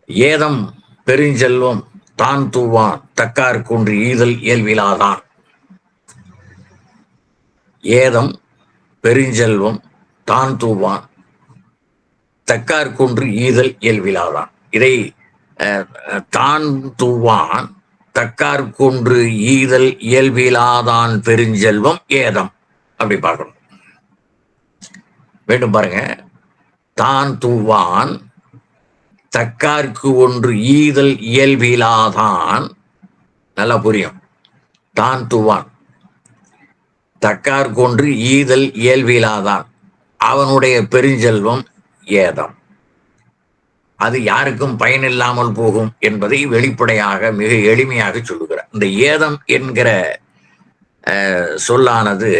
ஏதம் பெருஞ்செல்வம் தான் தூவான் தக்கார்கொன்று ஈதல் இயல்பிலாதான். ஏதம் பெருஞ்செல்வம் தான் தூவான் தக்கார்கொன்று ஈதல் இயல்பிலாதான். இதை தான் தூவான் தக்கார்கொன்று ஈதல் இயல்பிலாதான் பெருஞ்செல்வம் ஏதம். அப்படி பார்க்கணும். வேண்டும் பாருங்க. தான் தூவான் தக்கார்க்கு ஒன்று ஈதல் இயல்பிலாதான். நல்லா புரியும். தான் தூவான் தக்கார்க்கு ஒன்று ஈதல் இயல்பிலாதான். அவனுடைய பெருஞ்செல்வம் ஏதம். அது யாருக்கும் பயனில்லாமல் போகும் என்பதை வெளிப்படையாக மிக எளிமையாக சொல்லுகிறார். இந்த ஏதம் என்கிற சொல்லானது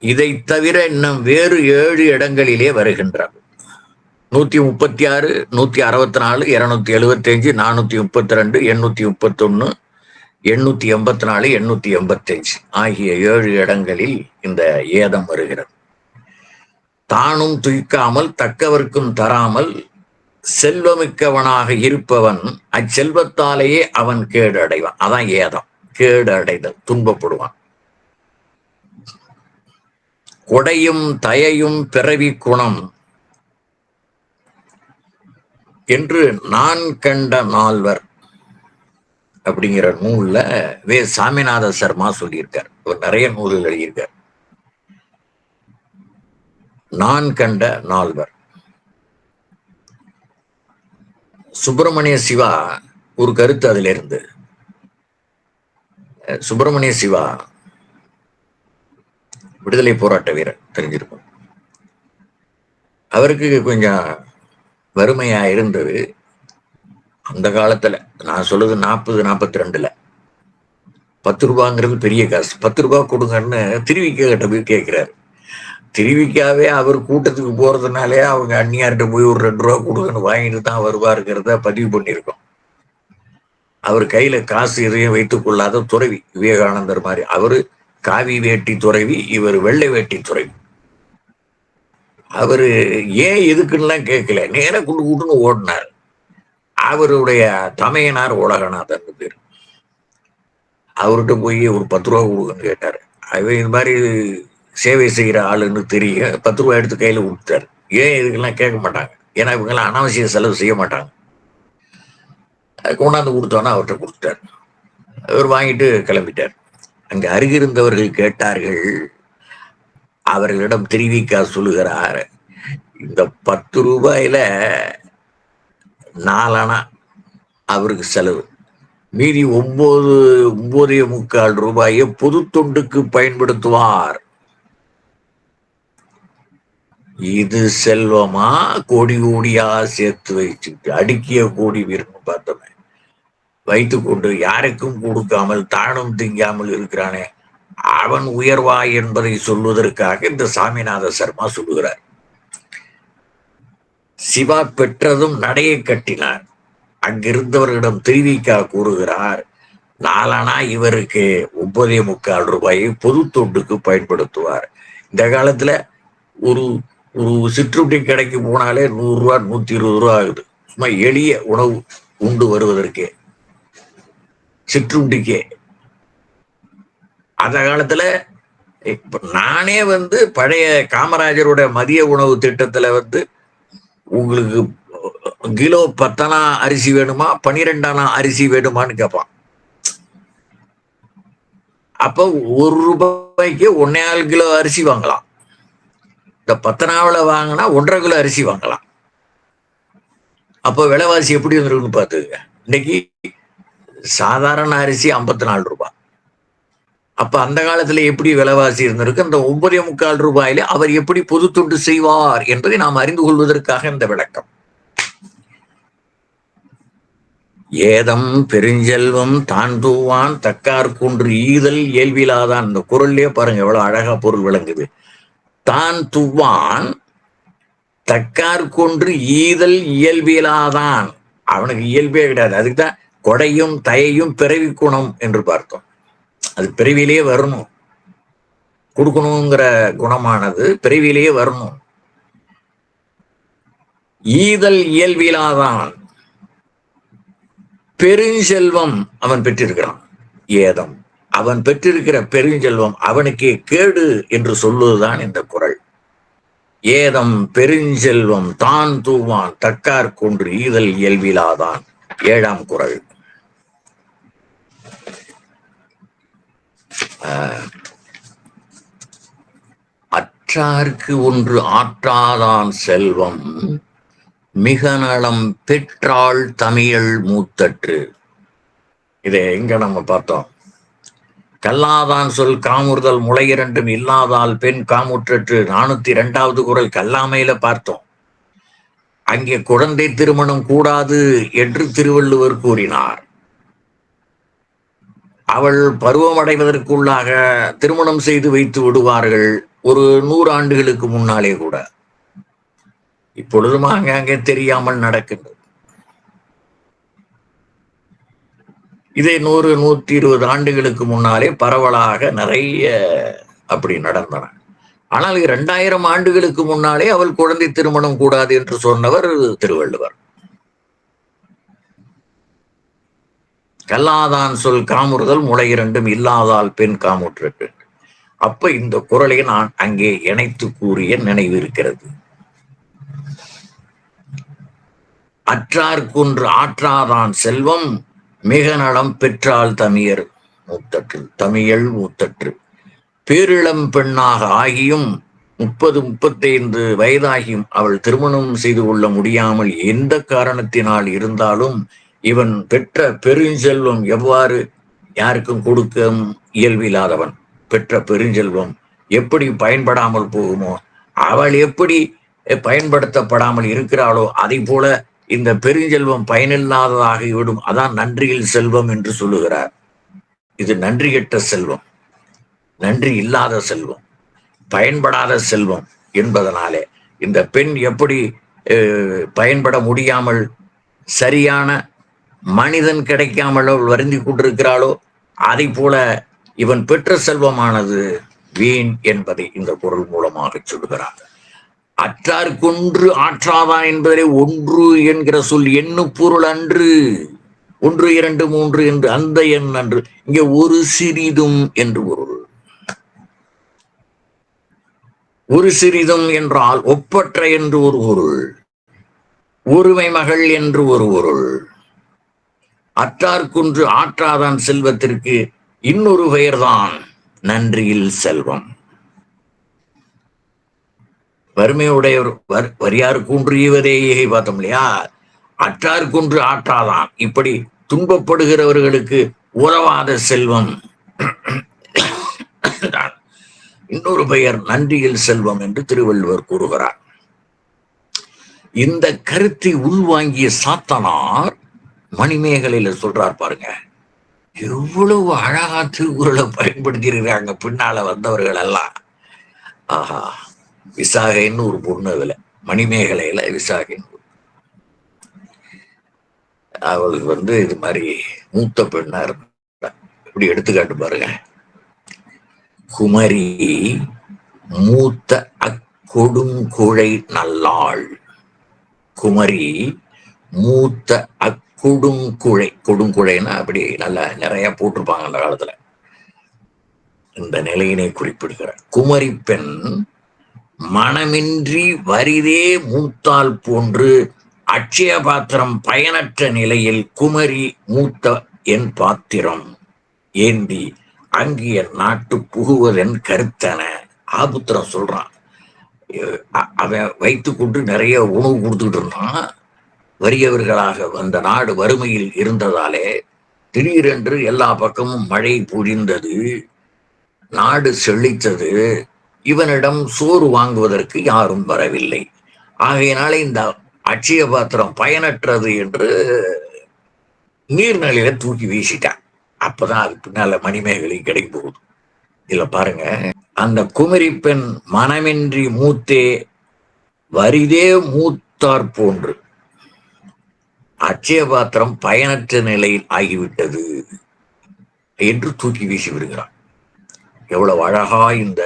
இதை தவிர இன்னும் வேறு 7 இடங்களிலே வருகின்றது. 136, 164, 275, 432, 831, 884, 885 ஆகிய 7 இடங்களில் இந்த ஏதம் வருகிறது. தானும் துய்க்காமல் தக்கவர்க்கும் தராமல் செல்வமிக்கவனாக இருப்பவன் அச்செல்வத்தாலேயே அவன் கேடு அடைவான். அதான் ஏதம். கேடு அடைதல், துன்பப்படுவான். கொடையும் தயையும் பிறவி குணம் என்று நான் கண்ட நால்வர் அப்படிங்கிற நூல்ல வே. சாமிநாத சர்மா சொல்லியிருக்கார். அவர் நிறைய நூல்கள் எழுதியிருக்கார். நான் கண்ட நால்வர். சுப்பிரமணிய சிவா ஒரு கருத்து அதுல இருந்து. சுப்பிரமணிய சிவா விடுதலை போராட்ட வீரர், தெரிஞ்சிருக்கும். அவருக்கு கொஞ்சம் வறுமையா இருந்தது அந்த காலத்துல. நான் சொல்லுது 40, 42. 10 ரூபாங்கிறது பெரிய காசு. 10 ரூபாய் கொடுங்கன்னு திருவிக்க கிட்ட போய் கேட்கிறாரு. திருவிக்காவே அவர் கூட்டத்துக்கு போறதுனாலே அவங்க அந்நியார்கிட்ட போய் ஒரு 2 ரூபா கொடுங்கன்னு வாங்கிட்டு தான் வருவாருங்கிறத பதிவு பண்ணியிருக்கோம். அவர் கையில காசு எதையும் வைத்துக் கொள்ளாத துறவி, விவேகானந்தர் மாதிரி. அவரு காவி வேட்டி துறவி, இவர் வெள்ளை வேட்டி துறவி. அவரு ஏன் எதுக்குன்னுலாம் கேட்கல, நேர கூட்டுன்னு ஓடினார். அவருடைய தமையனார் உலகநாதன் பேர். அவர்கிட்ட போய் ஒரு 10 ரூபா கொடுக்குன்னு கேட்டாரு. அவன் இது மாதிரி சேவை செய்கிற ஆளுன்னு தெரியும். 10 ரூபாய் எடுத்து கையில கொடுத்தாரு. ஏன் இதுக்கெல்லாம் கேட்க மாட்டாங்க, ஏன்னா இவங்கெல்லாம் அனாவசிய செலவு செய்ய மாட்டாங்க. கொண்டாந்து கொடுத்தோன்னா அவர்கிட்ட கொடுத்துட்டார். அவர் வாங்கிட்டு கிளம்பிட்டார். அங்க அருகிருந்தவர்கள் கேட்டார்கள். அவர்களிடம் திருவிக்கா சொல்லுகிறார், இந்த 10 ரூபாயில 4 அணா அவருக்கு செலவு, மீதி 9.25 ரூபாயை பொது தொண்டுக்கு பயன்படுத்துவார். இது செல்வமா? கோடி கோடியா சேர்த்து வச்சுட்டு அடுக்கிய கோடி வீரன்னு பார்த்தோமே, வைத்துக்கொண்டு யாருக்கும் கொடுக்காமல் தானும் திங்காமல் இருக்கிறானே, அவன் உயர்வா என்பதை சொல்வதற்காக இந்த சாமிநாத சர்மா சொல்லுகிறார். சிவா பெற்றதும் நடையை கட்டினார். அங்கிருந்தவர்களிடம் திருவிக்கா கூறுகிறார், 4 அணா இவருக்கு 9.25 ரூபாயை பொது தொண்டுக்கு பயன்படுத்துவார். இந்த காலத்துல ஒரு சிற்றுண்டி கடைக்கு போனாலே 100 ரூபா 120 ரூபா ஆகுது. சும்மா எளிய உணவு உண்டு வருவதற்கே, சிற்றுண்டிக்கே. அந்த காலத்துல நானே பழைய காமராஜரோட மதிய உணவு திட்டத்துல உங்களுக்கு கிலோ 10 அணா அரிசி வேணுமா 12 அணா அரிசி வேணுமான்னு கேட்பான். அப்ப 1 ரூபாய்க்கு 1.25 கிலோ அரிசி வாங்கலாம். இந்த 10 அணாவில் வாங்கினா 1.5 கிலோ அரிசி வாங்கலாம். அப்போ விலைவாசி எப்படி வந்துருக்குன்னு பார்த்துக்க. இன்னைக்கு சாதாரண அரிசி 54 ரூபாய். அப்ப அந்த காலத்துல எப்படி விலைவாசி இருந்திருக்கு, அந்த 9.25 ரூபாயில அவர் எப்படி பொது தொண்டு செய்வார் என்பதை நாம் அறிந்து கொள்வதற்காக இந்த விளக்கம். ஏதம் பெருஞ்செல்வம் தான் தூவான் தக்கார்கொன்று ஈதல் இயல்பிலாதான். இந்த குரல்லே பாருங்க எவ்வளவு அழகா பொருள் விளங்குது. தான் தூவான் தக்கார்கொன்று ஈதல் இயல்பிலாதான். அவனுக்கு இயல்பே கிடையாது. அதுக்குதான் கொடையும் தயையும் பிறவி குணம் என்று பார்த்தோம். அது பிறவிலேயே வரணும். கொடுக்கணுங்கிற குணமானது பிறவிலேயே வரணும். ஈதல் இயல்பிலாதான் பெருஞ்செல்வம் அவன் பெற்றிருக்கிறான். ஏதம் அவன் பெற்றிருக்கிற பெருஞ்செல்வம் அவனுக்கே கேடு என்று சொல்லுவதுதான் இந்த குறள். ஏதம் பெருஞ்செல்வம் தான் தூவான் தக்கார் கொன்று ஈதல் இயல்பிலாதான். 7ஆம் குறள். அற்றார்க்கு ஒன்று ஆற்றாதான் செல்வம் மிக நலம் பெற்றாள் தமிழ் மூத்தற்று. இதை எங்க நம்ம பார்த்தோம்? கல்லாதான் சொல் காமுறுதல் முளை இரண்டும் இல்லாதால் பெண் காமுற்றற்று 402வது குறள் கல்லாமையில பார்த்தோம். அங்கே குழந்தை திருமணம் கூடாது என்று திருவள்ளுவர் கூறினார். அவள் பருவமடைவதற்குள்ளாக திருமணம் செய்து வைத்து விடுவார்கள் ஒரு 100 ஆண்டுகளுக்கு முன்னாலே கூட. இப்பொழுதும் அங்கே தெரியாமல் நடக்கின்றது. இதை 100-120 ஆண்டுகளுக்கு முன்னாலே பரவலாக நிறைய அப்படி நடந்தன. ஆனால் 2000 ஆண்டுகளுக்கு முன்னாலே அவள் குழந்தை திருமணம் கூடாது என்று சொன்னவர் திருவள்ளுவர். கல்லாதான் சொல் காமுறுதல் முளை இரண்டும் இல்லாதால் பெண் காமுற்று. அப்ப இந்த குறளை நான் அங்கே இணைத்து கூறிய நினைவு இருக்கிறது. அற்றார்க்கொன்று ஆற்றாதான் செல்வம் மிக நலம் பெற்றால் தமிழர் மூத்தற்று. தமிழ் மூத்தற்று. பேரிளம் பெண்ணாக ஆகியும் 30-35 வயதாகியும் அவள் திருமணம் செய்து கொள்ள முடியாமல் எந்த காரணத்தினால் இருந்தாலும் இவன் பெற்ற பெருஞ்செல்வம் எவ்வாறு யாருக்கும் கொடுக்க இயல்பில்லாதவன் பெற்ற பெருஞ்செல்வம் எப்படி பயன்படாமல் போகுமோ, அவள் எப்படி பயன்படுத்தப்படாமல் இருக்கிறாளோ அதை போல இந்த பெருஞ்செல்வம் பயனில்லாததாகிவிடும். அதான் நன்றியில் செல்வம் என்று சொல்லுகிறார். இது நன்றி கெட்ட செல்வம், நன்றி இல்லாத செல்வம், பயன்படாத செல்வம் என்பதனாலே இந்த பெண் எப்படி பயன்பட முடியாமல் சரியான மனிதன் கிடைக்காமல் வருந்தி கொண்டிருக்கிறாளோ அதை போல இவன் பெற்ற செல்வமானது வீண் என்பதை இந்த குறள் மூலமாக சொல்லுகிறார். அற்றார்க்கொன்று ஆற்றாதான் என்பதிலே ஒன்று என்கிற சொல் எண்ணு பொருள் அன்று. 1, 2, 3 என்று அந்த எண் அன்று. இங்கே ஒரு சிறிதும் என்று பொருள். ஒரு சிறிதும் என்றால் ஒப்பற்ற என்று ஒரு பொருள், ஒருமை மகள் என்று ஒரு பொருள். அற்றார்க்கொன்று ஆற்றாதான் செல்வத்திற்கு இன்னொரு பெயர்தான் நன்றியில் செல்வம். வறுமையுடையவர் வரியார் குன்று ஈவதேயை பார்த்தோம் இல்லையா? அற்றார் குன்று ஆற்றாதான். இப்படி துன்பப்படுகிறவர்களுக்கு உறவாத செல்வம் இன்னொரு பெயர் நன்றியில் செல்வம் என்று திருவள்ளுவர் கூறுகிறார். இந்த கருத்தை உள்வாங்கிய சாத்தனார் மணிமேகலையில சொல்றார் பாருங்க. எவ்வளவு அழகா திருக்குறளை பயன்படுத்தியிருக்காங்க பின்னால வந்தவர்கள் எல்லாம். ஆஹா, விசாகைன்னு ஒரு பொண்ணு அதுல மணிமேகலையில விசாகைன்னு அவளுக்கு இது மாதிரி மூத்த பெண்ணா இருந்தா. இப்படி எடுத்துக்காட்டு பாருங்க. குமரி மூத்த அக்கொடுங்குழை நல்லாள். குமரி மூத்த அக்கொடுங்குழை. கொடுங்குழைன்னா அப்படி நல்லா நிறைய போட்டிருப்பாங்க அந்த காலத்துல. இந்த நிலையினை குறிப்பிடுகிறார். குமரி பெண் மனமின்றி வரிதே மூத்தால் போன்று அட்சய பாத்திரம் பயனற்ற நிலையில் குமரி மூத்த என் பாத்திரம் ஏந்தி அங்கிய நாட்டு புகுவதன் கருத்தன. ஆபுத்திரம் சொல்றான். அவன் வைத்துக்கொண்டு நிறைய உணவு கொடுத்துக்கிட்டு இருந்தான். வறியவர்களாக வந்த நாடு வறுமையில் இருந்ததாலே திடீரென்று எல்லா பக்கமும் மழை பொழிந்தது, நாடு செழித்தது. இவனிடம் சோறு வாங்குவதற்கு யாரும் வரவில்லை. ஆகையினால இந்த அட்சய பாத்திரம் பயனற்றது என்று நீர்நிலையில தூக்கி வீசிட்டான். அப்பதான் அது பின்னால மணிமேகலை கிடைக்க போகுது. இதுல பாருங்க, அந்த குமரி பெண் மனமின்றி மூத்தே வரிதே மூத்தார் போன்று அட்சய பாத்திரம் பயனற்ற நிலையில் ஆகிவிட்டது என்று தூக்கி வீசி விடுகிறான். எவ்வளவு அழகா இந்த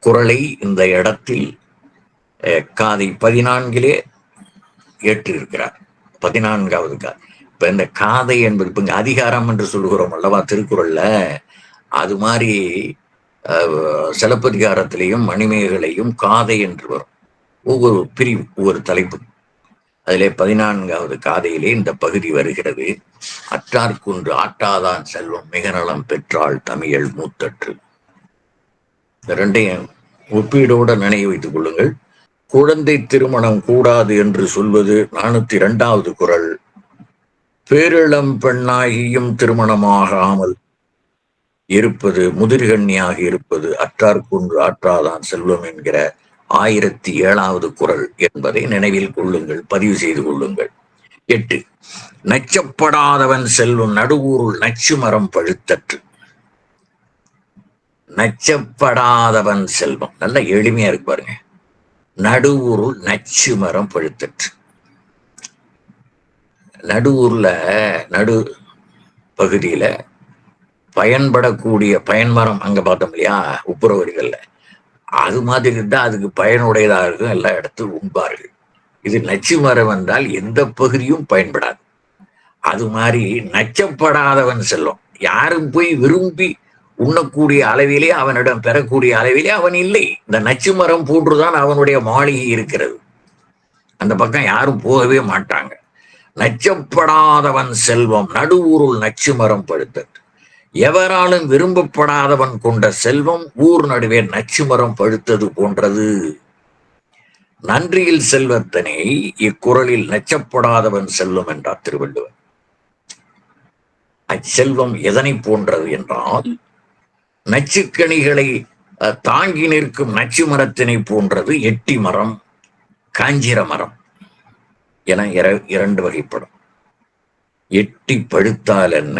குறளை இந்த இடத்தில் காதை 14 ஏற்றிருக்கிறார். 14வது இப்ப இந்த காதை என்பது இப்ப இங்க அதிகாரம் என்று சொல்லுகிறோம் அல்லவா திருக்குறள்ல, அது மாதிரி சிலப்பதிகாரத்திலையும் மணிமேகலையும் காதை என்று வரும். ஒவ்வொரு பிரிவு ஒவ்வொரு தலைப்பு. அதிலே 14வது காதையிலே இந்த பகுதி வருகிறது. அற்றார்க்குன்று ஆட்டாதான் செல்வம் மிக நலம் பெற்றாள் தமிழ் மூத்தற்று. இந்த ரெண்டையும் ஒப்பீடோட நினைவு வைத்துக் கொள்ளுங்கள். குழந்தை திருமணம் கூடாது என்று சொல்வது 402வது குறள். பேரிளம் பெண்ணாகியும் திருமணமாகாமல் இருப்பது, முதிர்கண்ணியாக இருப்பது அற்றார்க்குன்று ஆற்றாதான் செல்வம் என்கிற 1007வது குறள் என்பதை நினைவில் கொள்ளுங்கள், பதிவு செய்து கொள்ளுங்கள். 8 நச்சப்படாதவன் செல்வம் நடுவூருள் நச்சு மரம் பழுத்தற்று. நச்சப்படாதவன் செல்வம் நல்ல எளிமையா இருக்கு பாருங்க. நடுவூருள் நச்சு மரம் பழுத்தற்று. நடுவூர்ல நடு பகுதியில பயன்படக்கூடிய பயன்மரம் அங்க பார்த்தோம் இல்லையா உப்புரவரிகள்ல, அது மாதிரி இருந்தா அதுக்கு பயனுடையதாக இருக்கும், எல்லா இடத்தும் உண்பார்கள். இது நச்சு மரம் என்றால் எந்த பகுதியும் பயன்படாது. அது மாதிரி நச்சப்படாதவன் செல்வம், யாரும் போய் விரும்பி உண்ணக்கூடிய அளவிலே அவனிடம் பெறக்கூடிய அளவிலே அவன் இல்லை. இந்த நச்சு மரம் போன்றுதான் அவனுடைய மாளிகை இருக்கிறது. அந்த பக்கம் யாரும் போகவே மாட்டாங்க. நச்சப்படாதவன் செல்வம் நடுவூருள் நச்சு மரம் பழுத்தது. எவராலும் விரும்பப்படாதவன் கொண்ட செல்வம் ஊர் நடுவே நச்சு மரம் பழுத்தது போன்றது. நன்றியில் செல்வத்தனை இக்குறளில் நச்சப்படாதவன் செல்வம் என்றார் திருவள்ளுவர். அச்செல்வம் எதனை போன்றது என்றால், நச்சுக்கணிகளை தாங்கி நிற்கும் நச்சு மரத்தினை போன்றது எட்டி மரம், காஞ்சிர மரம் என 2 வகைப்படும். எட்டி பழுத்தால் என்ன,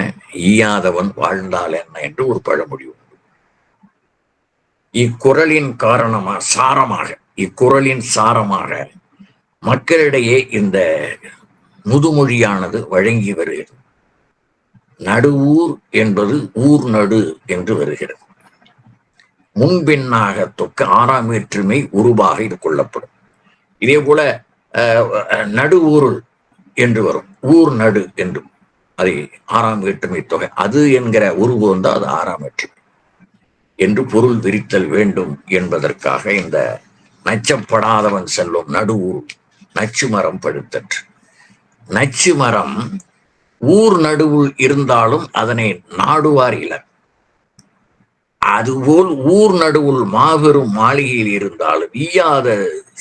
ஈயாதவன் வாழ்ந்தால் என்ன என்று ஒரு பழமொழி உண்டு. இக்குறளின் சாரமாக மக்களிடையே இந்த முதுமொழியானது வழங்கி வருகிறது. நடுவூர் என்பது ஊர் நடு என்று வருகிறது. முன்பின்னாக தொக்க 6ஆம் வேற்றுமை உருவாக இது கொள்ளப்படும். இதே போல நடுவூருள் என்று வரும், ஊர் நடு என்றும் அதை 6ஆம் வேற்றுமை தொகை அது என்கிற உருவு வந்து அது 6ஆம் வேற்றுமை என்று பொருள் விரித்தல் வேண்டும் என்பதற்காக இந்த நச்சப்படாதவன் செல்வம் நடுவூர் நச்சு மரம் பழுத்தற்று. நச்சு மரம் ஊர் நடுவுள் இருந்தாலும் அதனை நாடுவார் இலர். அதுபோல் ஊர் நடுவுள் மாபெரும் மாளிகையில் இருந்தாலும் ஈயாத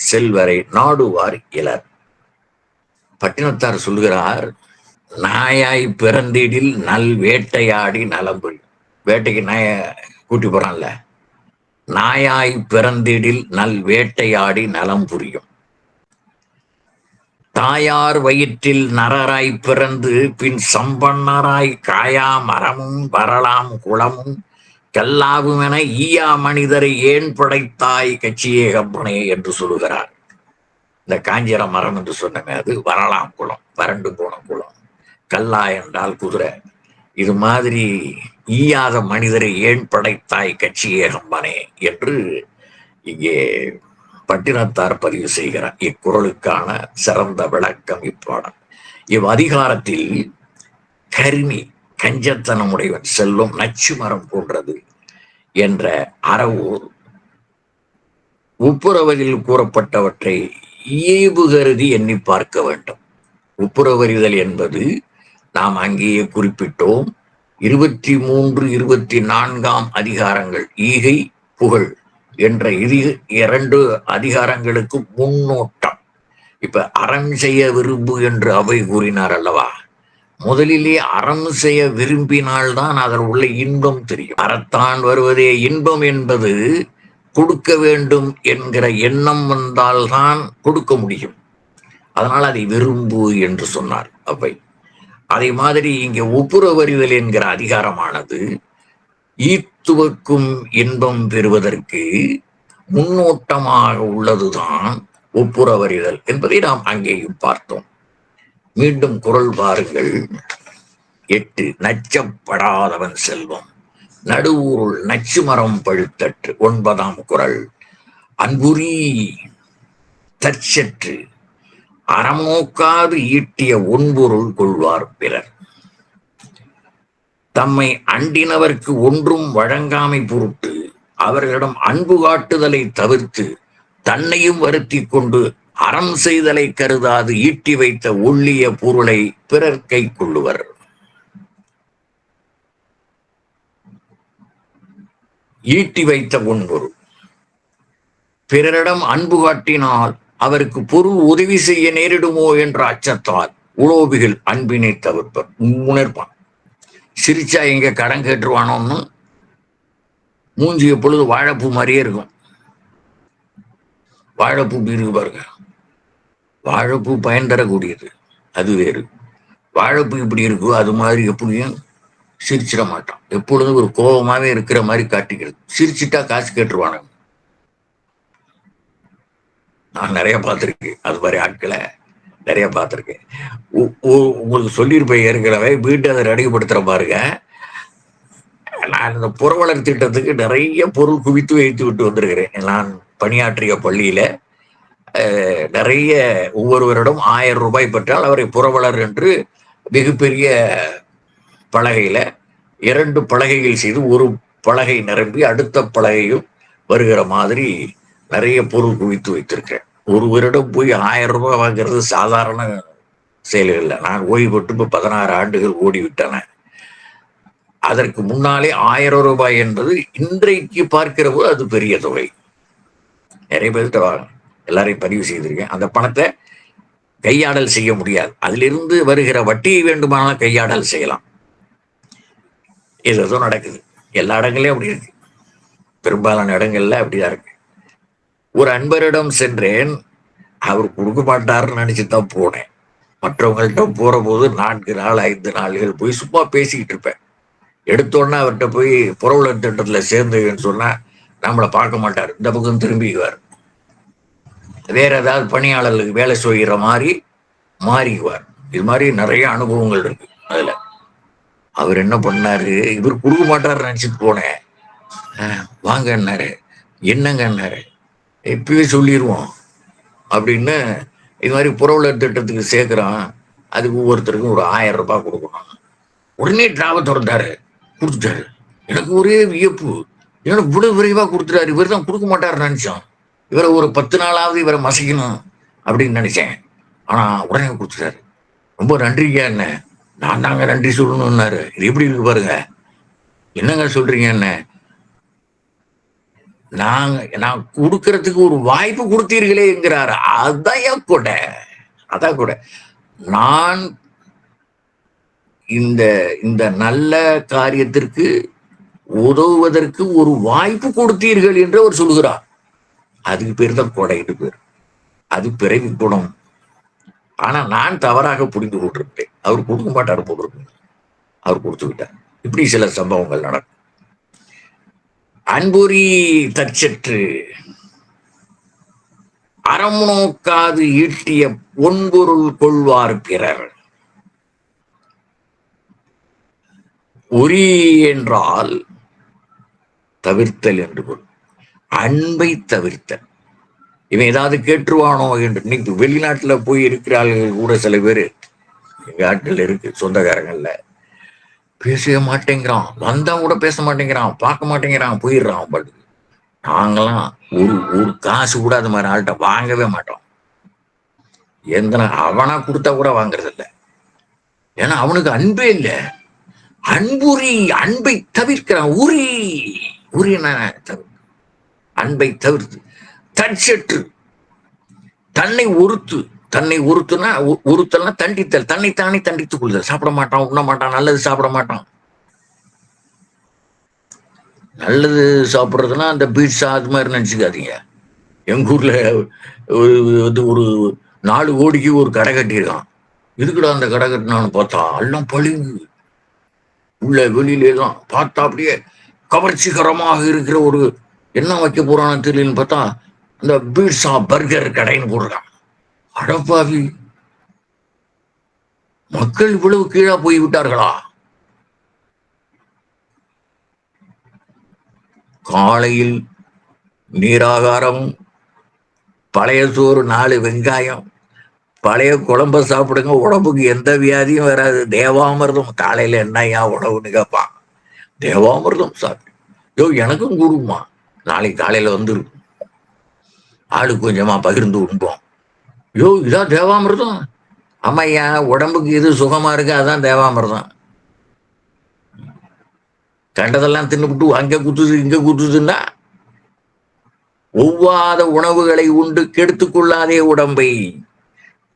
செல்வரை நாடுவார் இலர். பட்டினத்தார் சொல்லுகிறார், நாயாய் பிறந்திடில் நல் வேட்டையாடி நலம்புரி. வேட்டைக்கு நாய கூட்டி போறான்ல, நாயாய் பிறந்திடில் நல் வேட்டையாடி நலம் புரியும். தாயார் வயிற்றில் நரராய் பிறந்து பின் சம்பன்னராய் காயா மரமும் வரலாம் குளமும் கல்லாவும் என ஈயா மனிதரை ஏன் படைத்தாய் கட்சியே கம்பனே என்று சொல்லுகிறார். இந்த காஞ்சிர மரம் என்று சொன்னமே அது வரலாம் குளம், வறண்டு போன குளம். கல்லா என்றால் குதிரை. இது மாதிரி ஈயாத மனிதரை ஏன் படைத்தாய் கட்சியே கம்பனே என்று இங்கே பட்டினத்தார் பதிவு செய்கிறார். இக்குறளுக்கான சிறந்த விளக்கம் இப்பாடல். அதிகாரத்தில் கருமி கஞ்சத்தனமுடையவன் செல்வம் நச்சு மரம் போன்றது என்ற அறவூர் ஒப்புரவதில் கூறப்பட்டவற்றை இயல்பு கருதி எண்ணி பார்க்க வேண்டும். ஒப்புரவறிதல் என்பது நாம் அங்கேயே குறிப்பிட்டோம், 23, 24ஆம் அதிகாரங்கள் ஈகை புகழ் என்ற 2 அதிகாரங்களுக்கு முன்னோட்டம். இப்ப அறம் செய்ய விரும்பு என்று அவை கூறினார் அல்லவா, முதலிலே அறம் செய்ய விரும்பினால்தான் அதில் உள்ள இன்பம் தெரியும். அறத்தான் வருவதே இன்பம் என்பது கொடுக்க வேண்டும் என்கிற எண்ணம் வந்தால்தான் கொடுக்க முடியும். அதனால் அதை விரும்பு என்று சொன்னார் அவை. அதே மாதிரி இங்கே ஒப்புரவறிதல் என்கிற அதிகாரமானது ஈத்துவக்கும் இன்பம் பெறுவதற்கு முன்னோட்டமாக உள்ளதுதான் ஒப்புரவறிதல் என்பதை நாம் அங்கேயும் பார்த்தோம். மீண்டும் குறள் பாருங்கள். 8 நச்சப்படாதவன் செல்வம் நடுவூருள் நச்சு மரம் பழுத்தற்று. 9ஆம் குறள் அன்புரி தற்சற்று அறம் நோக்காது ஈட்டிய ஒன்பொருள் கொள்வார் பிறர். தம்மை அண்டினவர்க்கு ஒன்றும் வழங்காமை பொருட்டு அவர்களிடம் அன்பு காட்டுதலை தவிர்த்து தன்னையும் வருத்தி கொண்டு அறம் செய்தலை கருதாது ஈட்டி வைத்த ஒள்ளிய பொருளை பிறர் கை கொள்ளுவர். ஈட்டி வைத்த ஒன்பொருள் பிறரிடம் அன்பு காட்டினால் அவருக்கு பொருள் உதவி செய்ய நேரிடுமோ என்ற அச்சத்தால் உலோபிகள் அன்பினை தவிர்ப்பர். உணர்ப்பான். சிரிச்சா எங்க கடன் கேட்டுருவானோன்னு மூஞ்சி எப்பொழுது வாழைப்பூ மாதிரியே இருக்கும். வாழைப்பூ இருக்கு பாருங்க, வாழைப்பூ பயன் தரக்கூடியது, அது வேறு. வாழைப்பூ இப்படி இருக்கோ அது மாதிரி எப்படியும் சிரிச்சிட மாட்டான். எப்பொழுதும் ஒரு கோபமாவே இருக்கிற மாதிரி காட்டிக்கிறது. சிரிச்சிட்டா காசு கேட்டுருவானுங்க. நான் நிறைய பார்த்துருக்கேன் அது மாதிரி ஆட்களை, நிறைய பார்த்துருக்கேன். உங்களுக்கு சொல்லியிருப்பேன் ஏற்கனவே, வீட்டை அதை ரெடிப்படுத்துற பாருங்க. நான் இந்த புறவலர் திட்டத்துக்கு நிறைய பொருள் குவித்து வைத்து விட்டு வந்திருக்கிறேன். நான் பணியாற்றிய பள்ளியில நிறைய ஒவ்வொருவரிடம் 1000 ரூபாய் பெற்றால் அவரை புறவலர் என்று மிகப்பெரிய பலகையில 2 பலகைகள் செய்து ஒரு பலகை நிரம்பி அடுத்த பலகையும் வருகிற மாதிரி நிறைய பொருள் குவித்து வைத்திருக்கேன். ஒருவரிடம் போய் 1000 ரூபாய் வாங்குறது சாதாரண செயல்கள் இல்லை. நான் ஓய்வு பெற்று இப்போ 16 ஆண்டுகள் ஓடிவிட்டன. அதற்கு முன்னாலே 1000 ரூபாய் என்பது இன்றைக்கு பார்க்கிற போது அது பெரிய தொகை. நிறைய பேர்கிட்ட எல்லாரையும் பதிவு செய்திருக்கேன். அந்த பணத்தை கையாடல் செய்ய முடியாது. அதிலிருந்து வருகிற வட்டியை வேண்டுமானாலும் கையாடல் செய்யலாம். இது நடக்குது. எல்லா இடங்களையும் அப்படி இருக்கு. பெரும்பாலான இடங்கள்ல அப்படிதான் இருக்கு. ஒரு அன்பரிடம் சென்றேன். அவர் கொடுக்க மாட்டாருன்னு நினைச்சுதான் போனேன். மற்றவங்கள்ட்ட போற போது 4 நாள் 5 நாள்கள் போய் சும்மா பேசிக்கிட்டு இருப்பேன். எடுத்தோன்னா அவர்கிட்ட போய் புறவலர் திட்டத்துல சேர்ந்துன்னு சொன்னா நம்மளை பார்க்க மாட்டார், இந்த பக்கம் திரும்பிக்குவார். வேற ஏதாவது பணியாளர்களுக்கு வேலை செய்கிற மாதிரி மாறிக்குவார். இது மாதிரி நிறைய அனுபவங்கள் இருக்கு. அதுல அவர் என்ன பண்ணாரு, இவர் கொடுக்க மாட்டாருன்னு நினைச்சிட்டு போனேன். வாங்கன்னாரு. என்னங்கன்னாரு. இப்பவே சொல்லிடுவோம் அப்படின்னு. இது மாதிரி புறவலர் திட்டத்துக்கு சேர்க்கிறான், அதுக்கு ஒவ்வொருத்தருக்கும் ஒரு 1000 ரூபாய் கொடுக்கணும். உடனே டிராவை திறந்தாரு, கொடுத்துட்டாரு. எனக்கு ஒரே வியப்பு, என்னோட இவ்வளவு விரைவா கொடுத்துட்டாரு. இவர் தான் கொடுக்க மாட்டாருன்னு நினைச்சோம். இவரை ஒரு 10 நாளாவது இவரை மசிக்கணும் அப்படின்னு நினைச்சேன். ஆனா உடனே கொடுத்துட்டாரு. ரொம்ப நன்றிங்க. என்ன நான் தாங்க நன்றி சொல்லணும்னாரு. இது எப்படி இருக்கு பாருங்க. என்னங்க சொல்றீங்க? என்ன நான் கொடுக்கறதுக்கு ஒரு வாய்ப்பு கொடுத்தீர்களே என்கிறாரு. அதான் கூட அதான் கூட நான் இந்த இந்த நல்ல காரியத்திற்கு உதவுவதற்கு ஒரு வாய்ப்பு கொடுத்தீர்கள் என்று அவர் சொல்லுகிறார். அதுக்கு பேர் தான் கொடைன்னு பேர். அது பிறவி குணம். ஆனா நான் தவறாக புரிந்து கொண்டிருப்பேன். அவர் கொடுக்க மாட்டாரு போட்டிருக்கு, அவர் கொடுத்து விட்டார். இப்படி சில சம்பவங்கள் நடக்கும். அன்புரி தற்சற்று அறம் நோக்காது ஈட்டிய ஒன்பொருள் கொள்வார் பிறர். உரி என்றால் தவிர்த்தல் என்று பொருள். அன்பை தவிர்த்தல். இவன் ஏதாவது கேட்டுருவானோ என்று. இன்னைக்கு வெளிநாட்டுல போய் இருக்கிறார்கள் கூட சில பேர், எங்க ஆட்கள் இருக்கு சொந்தக்காரங்கள்ல, பேசவே மாட்டேங்கிறான், வந்தா கூட பேச மாட்டேங்கிறான், பார்க்க மாட்டேங்கிறான், போயிடுறான். பட் நாங்களாம் ஒரு காசு கூட அது மாதிரி ஆள்கிட்ட வாங்கவே மாட்டோம். எந்த அவனா கொடுத்தா கூட வாங்குறது இல்லை. ஏன்னா அவனுக்கு அன்பே இல்லை. அன்புரி, அன்பை தவிர்க்கிறான். உரி உரி அன்பை தவிர்த்து தற்சற்று தன்னை ஒருத்து. தன்னை ஒருத்துனா ஒருத்தல்னா தண்டித்தல், தன்னை தானே தண்டித்துக் கொள்ளுதல். சாப்பிட மாட்டான், உண்ண மாட்டான், நல்லது சாப்பிட மாட்டான். நல்லது சாப்பிட்றதுன்னா அந்த பீட்சா அது மாதிரி நினைச்சுக்காதீங்க. எங்க ஊர்ல ஒரு 4 கோடிக்கு ஒரு கடை கட்டியிருக்கான். இதுக்குடா அந்த கடை கட்டினான்னு பார்த்தா எல்லாம் பழிங்கு. உள்ள வெளியிலே தான் பார்த்தா அப்படியே கவர்ச்சிகரமாக இருக்கிற ஒரு என்ன வைக்க போறான்னு தெரியலன்னு பார்த்தா அந்த பீட்சா பர்கர் கடைன்னு போடுறான். அடப்பாவி, மக்கள் இவ்வளவு கீழா போய் விட்டார்களா? காலையில் நீராகாரம், பழைய சோறு 4 வெங்காயம், பழைய குழம்ப சாப்பிடுங்க, உடம்புக்கு எந்த வியாதியும் வராது. தேவாமிர்தம் காலையில என்னையா உணவுன்னு கேட்பான். தேவாமிர்தம் சாப்பிடு. யோ எனக்கும் கொடுக்குமா, நாளைக்கு காலையில வந்துரு, ஆளுக்கு கொஞ்சமா பகிர்ந்து உண்போம். யோ இதான் தேவாமிர்தம். அம்மையா உடம்புக்கு இது சுகமா இருக்கு, அதான் தேவாமிர்தம். கண்டதெல்லாம் தின்னுபிட்டு அங்க குத்துது இங்க குத்துதுன்னா, ஒவ்வாத உணவுகளை உண்டு கெடுத்துக் கொள்ளாதே உடம்பை.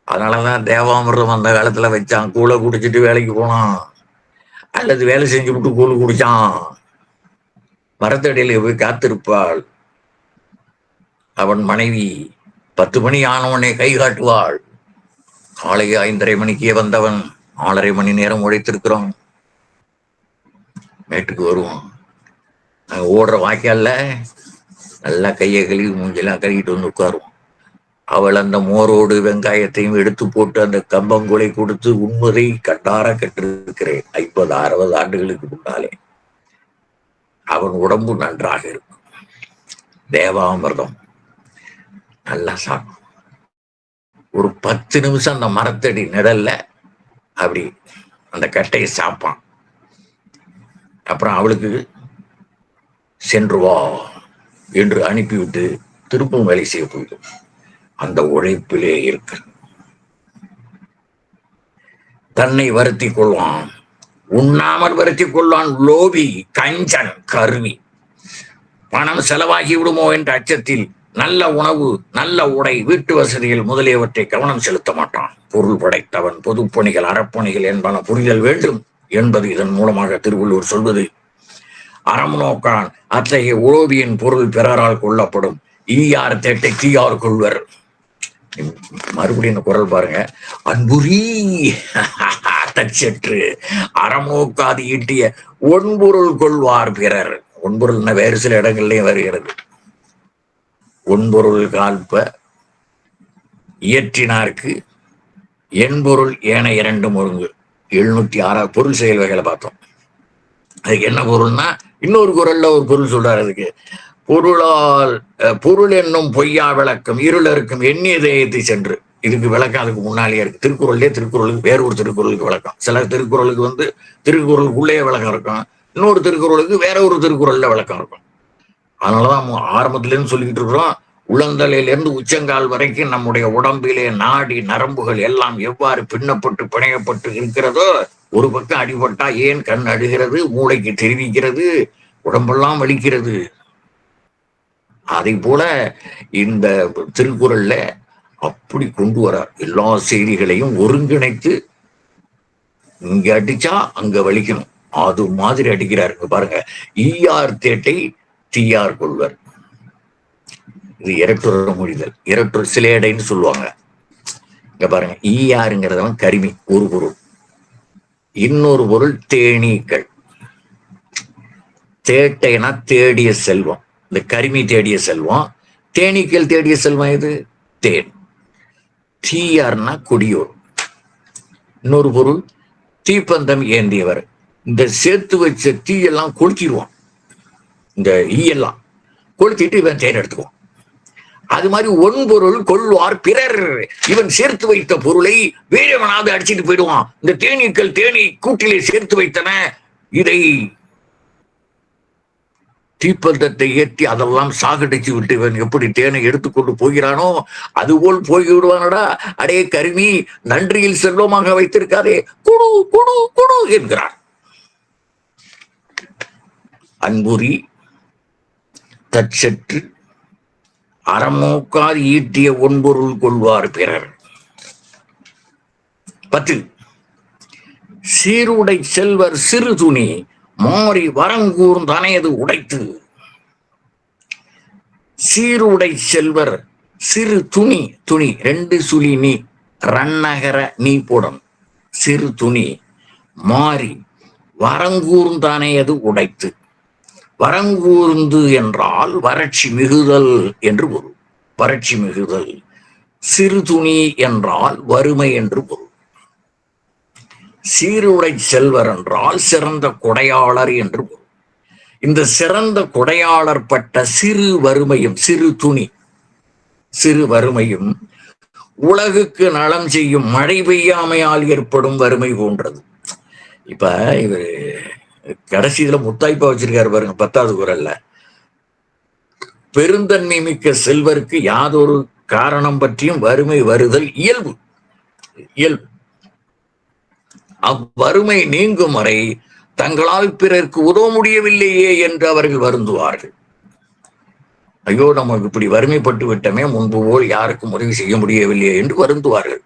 அதனாலதான் தேவாமிர்தம் அந்த காலத்துல வச்சான். கூழ குடிச்சிட்டு வேலைக்கு போனான், அல்லது வேலை செஞ்சு விட்டு கூழ் குடிச்சான். மரத்தடியில போய் காத்திருப்பாள் அவன் மனைவி. 10 மணி ஆனவனே கை காட்டுவாள். காலை 5:30 மணிக்கே வந்தவன் 4:30 மணி நேரம் உழைத்திருக்கிறோம். மேட்டுக்கு வருவான். நாங்க ஓடுற வாய்க்கால்ல நல்லா கையை கழுவி மூஞ்செல்லாம் கழுவிட்டு வந்து உட்காருவோம். அவள் அந்த மோரோடு வெங்காயத்தையும் எடுத்து போட்டு அந்த கம்பங்குலை கொடுத்து உண்மதை கட்டார கற்றிருக்கிறேன் 50-60 ஆண்டுகளுக்கு முன்னாலே. அவன் உடம்பு நன்றாக இருக்கும். தேவாமிர்தம் நல்லா சாப்பிடும். ஒரு 10 நிமிஷம் அந்த மரத்தடி நிழல்ல அப்படி அந்த கட்டையை சாப்பான். அப்புறம் அவளுக்கு சென்று வா என்று அனுப்பிவிட்டு திருப்பும் வேலை செய்ய போயிடும். அந்த உழைப்பிலே இருக்க தன்னை வருத்தி கொள்வான். உண்ணாமல் வருத்தி கொள்வான். லோபி, கஞ்சன், கருவி. பணம் செலவாகி விடுமோ என்ற அச்சத்தில் நல்ல உணவு, நல்ல உடை, வீட்டு வசதிகள் முதலியவற்றை கவனம் செலுத்த மாட்டான். பொருள் படைத்தவன் பொதுப்பணிகள் அறப்பணிகள் என்பன புரிதல் வேண்டும் என்பது இதன் மூலமாக திருவள்ளுவர் சொல்வது. அறம் நோக்கான் அத்தகைய உலோபியின் பொருள் பிறரால் கொள்ளப்படும். ஈயார் தேட்டை தீயார் கொள்வர். மறுபடியும் குரல் பாருங்க. அன்புரி தச்சற்று அறம் நோக்காது ஈட்டிய ஒன்பொருள் கொள்வார் பிறர். ஒன்பொருள்னா வேறு சில இடங்கள்லயும் வருகிறது. ஒன்பொருள் கால்ப இயற்றினார்க்கு என்பொருள் ஏன 2 ஒருங்கு. 706 பொருள் செயல் வகைகளை பார்த்தோம். அதுக்கு என்ன பொருள்னா, இன்னொரு குரல்ல ஒரு பொருள் சொல்றாரு. அதுக்கு பொருளால் பொருள் என்னும் பொய்யா விளக்கம் இருளருக்கும் எண்ணிய தேயத்தை சென்று. இதுக்கு விளக்கம் அதுக்கு முன்னாலேயே இருக்கு. திருக்குறளுக்கு வேற ஒரு திருக்குறளுக்கு விளக்கம். சில திருக்குறளுக்கு திருக்குறளுக்குள்ளேயே விளக்கம் இருக்கும். இன்னொரு திருக்குறளுக்கு வேற ஒரு திருக்குறள்ல விளக்கம் இருக்கும். அதனாலதான் ஆரம்பத்திலேருந்து சொல்லிக்கிட்டு இருக்கிறோம். உள்ளந்தலையிலிருந்து உச்சங்கால் வரைக்கும் நம்முடைய உடம்பிலே நாடி நரம்புகள் எல்லாம் எவ்வாறு பின்னப்பட்டு பிணையப்பட்டு இருக்கிறதோ, ஒரு பக்கம் அடிபட்டா ஏன் கண் அழுகிறது, மூளைக்கு தெரிவிக்கிறது, உடம்பெல்லாம் வலிக்கிறது. அதை போல இந்த திருக்குறள்ல அப்படி கொண்டு வர எல்லா செய்திகளையும் ஒருங்கிணைத்து, இங்க அடிச்சா அங்க வலிக்கணும், அது மாதிரி அடிக்கிறாரு. பாருங்க, ஈயார் தேட்டை தீயார் கொள்வர். இது இரட்டுற மொழிதல். இரட்டு சிலேடைன்னு சொல்லுவாங்க. இங்க பாருங்க, ஈயாருங்கிறதவன் கருமி ஒரு பொருள். இன்னொரு பொருள் தேனீக்கள். தேட்டைனா தேடிய செல்வம். இந்த கருமி தேடிய செல்வம். தேனீக்கள் தேடிய செல்வம் எது? தேன். தீயார்னா கொடியோர். இன்னொரு பொருள் தீப்பந்தம் ஏந்தியவர். இந்த சேர்த்து வச்ச தீயெல்லாம் கொளுத்திடுவான். இந்த ஈயெல்லாம் கொளுத்திட்டு இவன் தேன் எடுத்துக்குவான். அது மாதிரி ஒன்பொருள் கொள்வார் பிறர். இவன் சேர்த்து வைத்த பொருளை வேறவனாவது அடிச்சுட்டு போயிடுவான். இந்த தேனீக்கள் தேனீ கூட்டிலே சேர்த்து வைத்தன. இதை தீப்பந்தத்தை ஏற்றி அதெல்லாம் சாகடிச்சு விட்டு இவன் எப்படி தேனை எடுத்துக்கொண்டு போகிறானோ அதுபோல் போய்விடுவானடா. அடே கருமி, நன்றியில் செல்வமாக வைத்திருக்காதே, குடு குடு குடு என்கிறார். அன்புரி தச்சற்று அறம் நோக்காது ஈட்டிய ஒன்பொருள் கொள்வார் பிறர். 10. சீருடை செல்வர் சிறு துணி மாறி வரங்கூர்ந்தனையது உடைத்து. சீருடை செல்வர் சிறு துணி, துணி 2 சுழி நீ ரன்னகர நீ போடும். சிறு துணி மாறி வரங்கூர்ந்தனையது உடைத்து. வரங்கூர்ந்து என்றால் வறட்சி மிகுதல் என்று பொருள். வறட்சி மிகுதல். சிறு துணி என்றால் வறுமை என்று பொருள். சீருடை செல்வர் என்றால் சிறந்த கொடையாளர் என்று பொருள். இந்த சிறந்த கொடையாளர் பட்ட சிறு வறுமையும், சிறு துணி சிறு வறுமையும் உலகுக்கு நலம் செய்யும் மழை பெய்யாமையால் ஏற்படும் வறுமை போன்றது. இப்ப இவர் கடைசியில முத்தாய்ப்பா வச்சிருக்காரு பாருங்க 10வது குறள்ல, பெருந்தன்மை மிக்க செல்வருக்கு யாதொரு காரணம் பற்றியும் வறுமை வருதல் இயல்பு. இயல்பு. அவ்வறுமை நீங்கும் வரை தங்களால் பிறருக்கு உதவ முடியவில்லையே என்று அவர்கள் வருந்துவார்கள். ஐயோ, நமக்கு இப்படி வறுமைப்பட்டு விட்டமே, முன்பு போல் யாருக்கும் உதவி செய்ய முடியவில்லையே என்று வருந்துவார்கள்.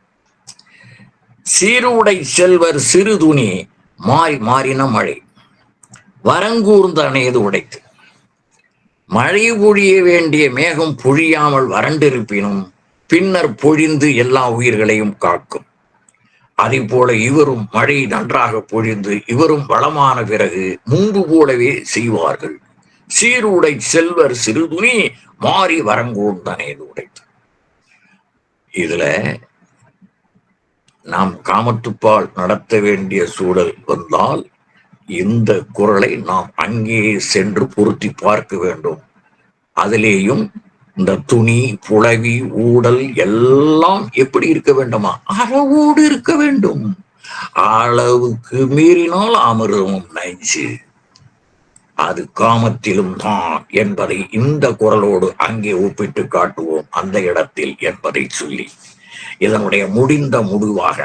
சீருடை செல்வர் சிறு துணி மாறின மழை வரங்கூர்ந்து அணையது உடைத்து. மழை பொழிய வேண்டிய மேகம் பொழியாமல் வறண்டிருப்பினும் பின்னர் பொழிந்து எல்லா உயிர்களையும் காக்கும். அதை போல இவரும் மழை நன்றாக பொழிந்து இவரும் வளமான பிறகு முன்பு போலவே செய்வார்கள். சீருடை செல்வர் சிறுதுணி மாறி வரங்கூர்ந்தனேது உடைத்து. இதுல நாம் காமத்துப்பால் நடத்த வேண்டிய சூழல் வந்தால் இந்த குறளை நாம் அங்கே சென்று பொருத்தி பார்க்க வேண்டும். அதிலேயும் இந்த துணி, புலவி, ஊடல் எல்லாம் எப்படி இருக்க வேண்டுமா? அளவோடு இருக்க வேண்டும். அளவுக்கு மீறினால் அமிர்தமும் நஞ்சு, அது காமத்திலும் தான் என்பதை இந்த குறளோடு அங்கே ஒப்பிட்டு காட்டுவோம் அந்த இடத்தில் என்பதை சொல்லி, இதனுடைய முடிந்த முடிவாக,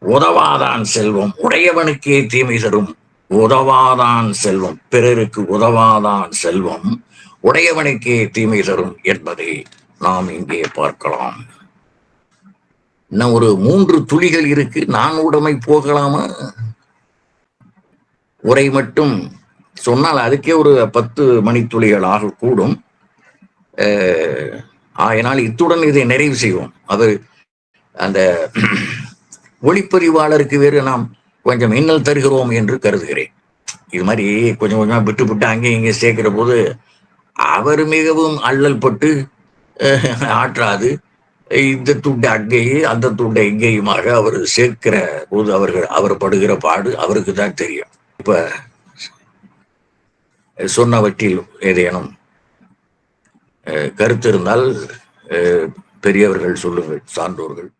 உதவாதான் செல்வம் உடையவனுக்கே தீமை தரும். உதவாதான் செல்வம், பிறருக்கு உதவாதான் செல்வம் உடையவனுக்கே தீமை தரும் என்பதை நாம் இங்கே பார்க்கலாம். இன்னும் ஒரு 3 துளிகள் இருக்கு. நான் உடைமை போகலாமா? உரை மட்டும் சொன்னால் அதுக்கே ஒரு 10 மணித்துளிகள் ஆகக்கூடும். ஆயினால் இத்துடன் இதை நிறைவு செய்வோம். அது அந்த ஒளிப்பதிவாளருக்கு வேறு நாம் கொஞ்சம் இன்னல் தருகிறோம் என்று கருதுகிறேன். இது மாதிரி கொஞ்சம் கொஞ்சமா விட்டு விட்டு அங்கேயும் இங்கே சேர்க்கிற போது அவர் மிகவும் அல்லல் பட்டு ஆற்றாது இந்த துண்டை அங்கேயும் அந்த துண்டை இங்கேயுமாக அவர் சேர்க்கிற போது அவர் படுகிற பாடு அவருக்கு தான் தெரியும். இப்ப சொன்னவற்றில் ஏதேனும் கருத்து இருந்தால் பெரியவர்கள் சொல்லுங்கள், சான்றோர்கள்.